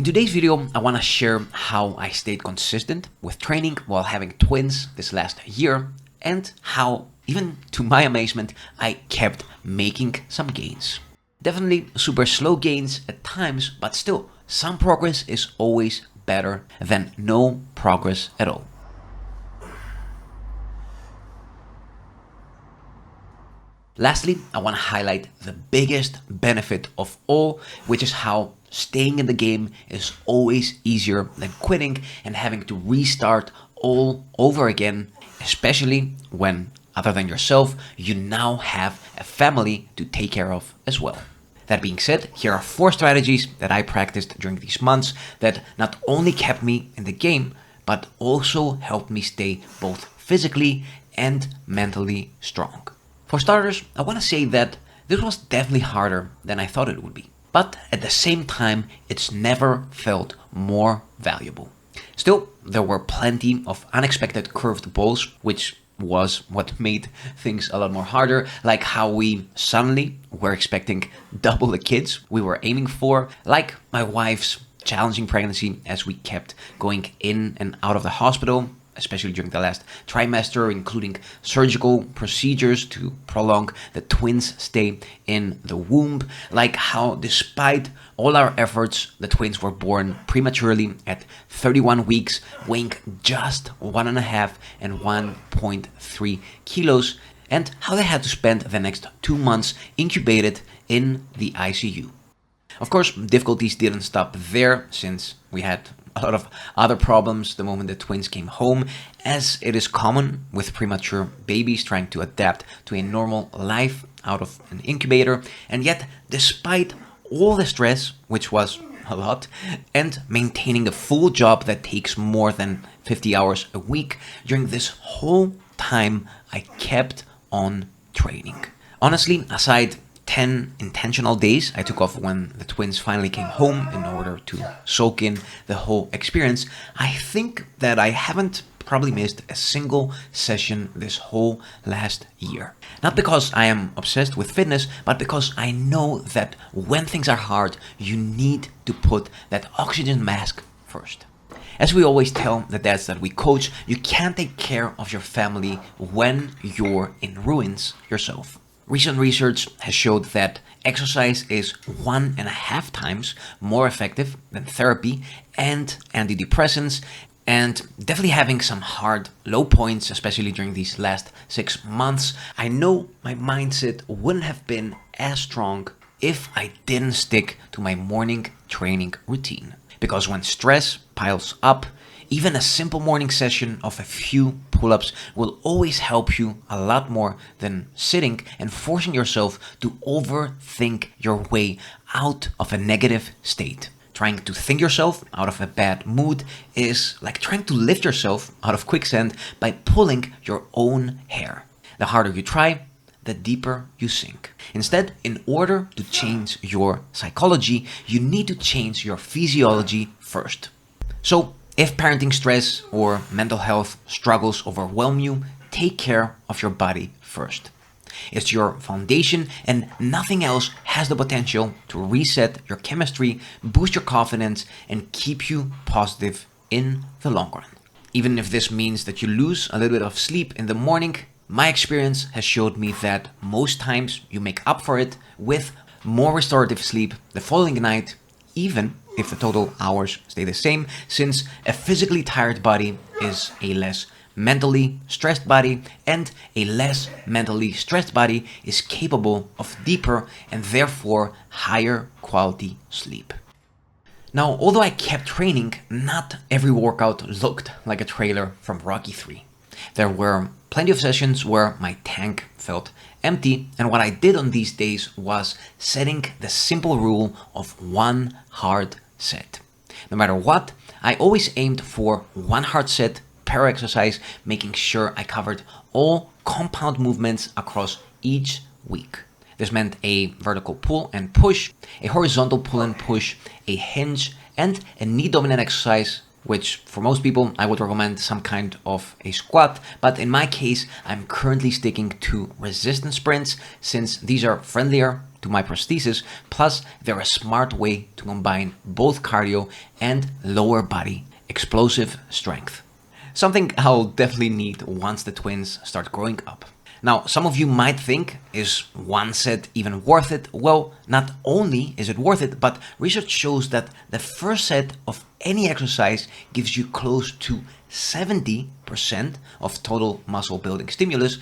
In today's video, I want to share how I stayed consistent with training while having twins this last year, and how, even to my amazement, I kept making some gains. Definitely super slow gains at times, but still, some progress is always better than no progress at all. Lastly, I want to highlight the biggest benefit of all, which is how staying in the game is always easier than quitting and having to restart all over again, especially when, other than yourself, you now have a family to take care of as well. That being said, here are 4 strategies that I practiced during these months that not only kept me in the game, but also helped me stay both physically and mentally strong. For starters, I want to say that this was definitely harder than I thought it would be. But at the same time, it's never felt more valuable. Still, there were plenty of unexpected curved balls, which was what made things a lot more harder, like how we suddenly were expecting double the kids we were aiming for, like my wife's challenging pregnancy as we kept going in and out of the hospital, especially during the last trimester, including surgical procedures to prolong the twins' stay in the womb, like how despite all our efforts, the twins were born prematurely at 31 weeks, weighing just 1.5 and 1.3 kilos, and how they had to spend the next 2 months incubated in the ICU. Of course, difficulties didn't stop there, since we had a lot of other problems the moment the twins came home, as it is common with premature babies trying to adapt to a normal life out of an incubator. And yet, despite all the stress, which was a lot, and maintaining a full job that takes more than 50 hours a week, during this whole time I kept on training. Honestly, aside 10 intentional days I took off when the twins finally came home in order to soak in the whole experience, I think that I haven't probably missed a single session this whole last year. Not because I am obsessed with fitness, but because I know that when things are hard, you need to put that oxygen mask first. As we always tell the dads that we coach, you can't take care of your family when you're in ruins yourself. Recent research has showed that exercise is 1.5 times more effective than therapy and antidepressants, and definitely having some hard low points, especially during these last 6 months. I know my mindset wouldn't have been as strong if I didn't stick to my morning training routine. Because when stress piles up, even a simple morning session of a few pull-ups will always help you a lot more than sitting and forcing yourself to overthink your way out of a negative state. Trying to think yourself out of a bad mood is like trying to lift yourself out of quicksand by pulling your own hair. The harder you try, the deeper you sink. Instead, in order to change your psychology, you need to change your physiology first. So, if parenting stress or mental health struggles overwhelm you, take care of your body first. It's your foundation, and nothing else has the potential to reset your chemistry, boost your confidence, and keep you positive in the long run. Even if this means that you lose a little bit of sleep in the morning, my experience has showed me that most times you make up for it with more restorative sleep the following night, even if the total hours stay the same, since a physically tired body is a less mentally stressed body, and a less mentally stressed body is capable of deeper and therefore higher quality sleep. Now, although I kept training, not every workout looked like a trailer from Rocky 3. There were plenty of sessions where my tank felt empty, and what I did on these days was setting the simple rule of 1 hard set. No matter what, I always aimed for 1 hard set per exercise, making sure I covered all compound movements across each week. This meant a vertical pull and push, a horizontal pull and push, a hinge, and a knee dominant exercise, which for most people I would recommend some kind of a squat, but in my case I'm currently sticking to resistance sprints since these are friendlier to my prosthesis, plus they're a smart way to combine both cardio and lower body explosive strength. Something I'll definitely need once the twins start growing up. Now, some of you might think, is one set even worth it? Well, not only is it worth it, but research shows that the first set of any exercise gives you close to 70% of total muscle building stimulus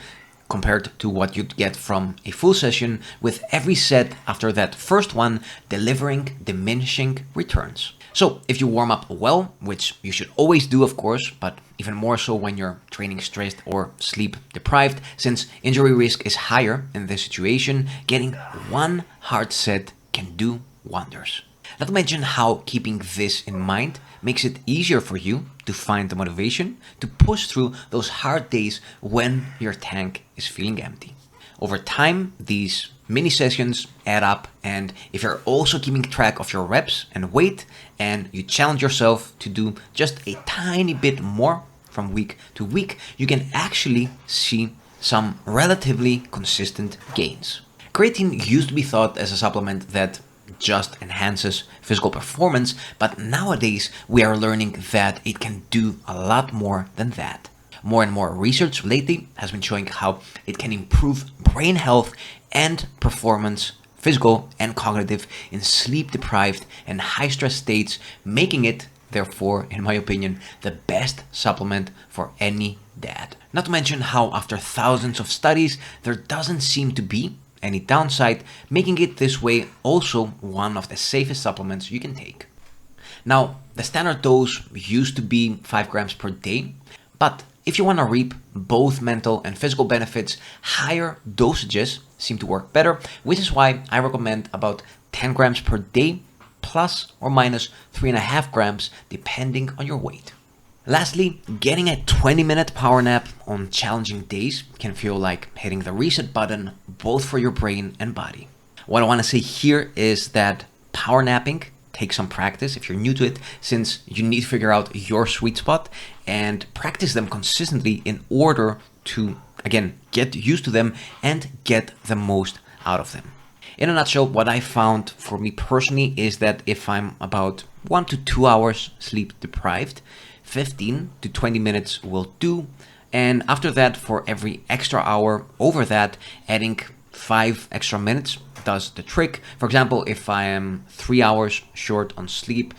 compared to what you'd get from a full session, with every set after that first one delivering diminishing returns. So if you warm up well, which you should always do, of course, but even more so when you're training stressed or sleep deprived, since injury risk is higher in this situation, getting one hard set can do wonders. Not to mention how keeping this in mind makes it easier for you to find the motivation to push through those hard days when your tank is feeling empty. Over time, these mini sessions add up, and if you're also keeping track of your reps and weight, and you challenge yourself to do just a tiny bit more from week to week, you can actually see some relatively consistent gains. Creatine used to be thought as a supplement that just enhances physical performance, but nowadays we are learning that it can do a lot more than that. More and more research lately has been showing how it can improve brain health and performance, physical and cognitive, in sleep-deprived and high-stress states, making it, therefore, in my opinion, the best supplement for any dad. Not to mention how, after thousands of studies, there doesn't seem to be any downside, making it this way also one of the safest supplements you can take. Now, the standard dose used to be 5 grams per day, but if you want to reap both mental and physical benefits, higher dosages seem to work better, which is why I recommend about 10 grams per day, plus or minus 3.5 grams, depending on your weight. Lastly, getting a 20-minute power nap on challenging days can feel like hitting the reset button, both for your brain and body. What I want to say here is that power napping takes some practice if you're new to it, since you need to figure out your sweet spot and practice them consistently in order to, again, get used to them and get the most out of them. In a nutshell, what I found for me personally is that if I'm about 1 to 2 hours sleep deprived, 15 to 20 minutes will do. And after that, for every extra hour over that, adding 5 extra minutes does the trick. For example, if I am 3 hours short on sleep,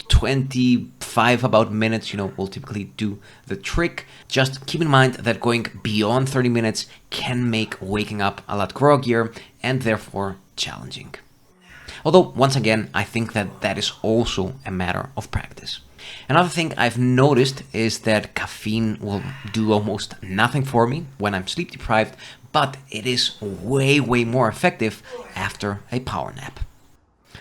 25 about minutes, will typically do the trick. Just keep in mind that going beyond 30 minutes can make waking up a lot groggier and therefore challenging. Although, once again, I think that is also a matter of practice. Another thing I've noticed is that caffeine will do almost nothing for me when I'm sleep deprived, but it is way more effective after a power nap.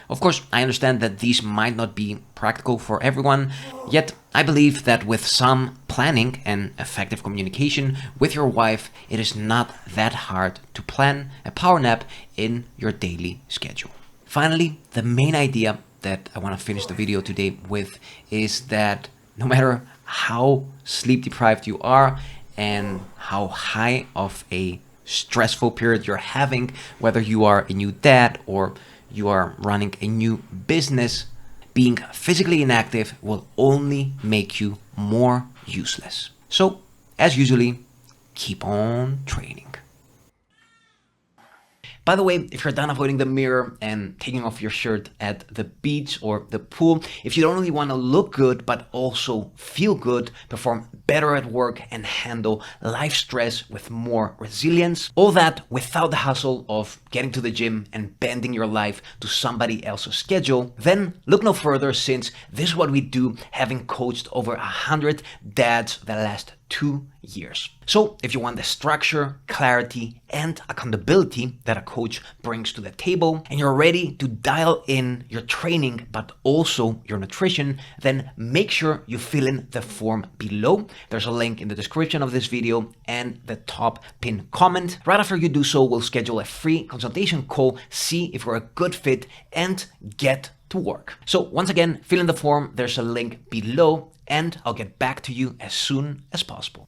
Of course, I understand that these might not be practical for everyone, yet I believe that with some planning and effective communication with your wife, it is not that hard to plan a power nap in your daily schedule. Finally, the main idea that I want to finish the video today with is that no matter how sleep deprived you are and how high of a stressful period you're having, whether you are a new dad or you are running a new business, being physically inactive will only make you more useless. So, as usually, keep on training. By the way, if you're done avoiding the mirror and taking off your shirt at the beach or the pool, if you don't only want to look good, but also feel good, perform better at work, and handle life stress with more resilience, all that without the hustle of getting to the gym and bending your life to somebody else's schedule, then look no further, since this is what we do, having coached over 100 dads the last 2 years. So if you want the structure, clarity, and accountability that a coach brings to the table, and you're ready to dial in your training but also your nutrition, then make sure you fill in the form below. There's a link in the description of this video and the top pinned comment. Right after you do so, we'll schedule a free consultation call, see if we're a good fit, and get to work. So once again, fill in the form, there's a link below, and I'll get back to you as soon as possible.